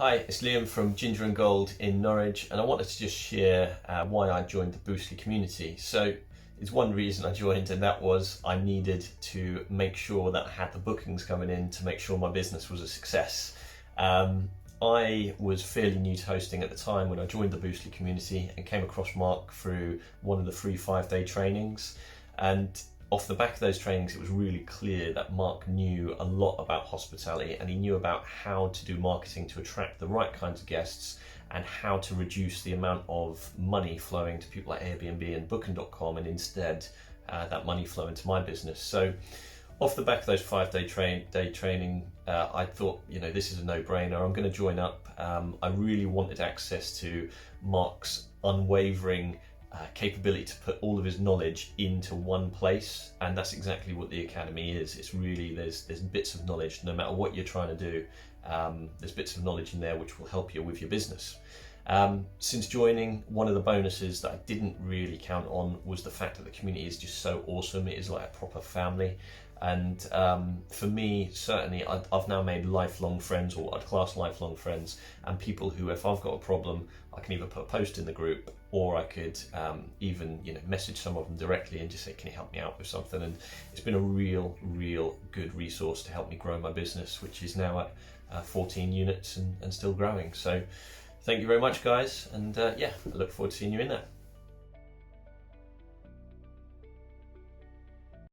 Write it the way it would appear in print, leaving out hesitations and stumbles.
Hi, it's Liam from Ginger and Gold in Norwich, and I wanted to just share why I joined the Boostly community. So it's one reason I joined, and that was I needed to make sure that I had the bookings coming in to make sure my business was a success. I was fairly new to hosting at the time when I joined the Boostly community and came across Mark through one of the free 5-day trainings. And off the back of those trainings, it was really clear that Mark knew a lot about hospitality, and he knew about how to do marketing to attract the right kinds of guests and how to reduce the amount of money flowing to people like Airbnb and Booking.com, and instead that money flow into my business. So off the back of those 5-day training, I thought, this is a no-brainer. I'm going to join up. I really wanted access to Mark's unwavering capability to put all of his knowledge into one place, and that's exactly what the Academy is. It's really, there's bits of knowledge, no matter what you're trying to do, there's bits of knowledge in there which will help you with your business. Since joining, one of the bonuses that I didn't really count on was the fact that the community is just so awesome. It is like a proper family. And for me, certainly, I've now made lifelong friends, or I'd class lifelong friends, and people who, if I've got a problem, I can either put a post in the group, or I could even message some of them directly and just say, can you help me out with something? And it's been a real good resource to help me grow my business, which is now at 14 units and still growing. So thank you very much, guys, and I look forward to seeing you in there.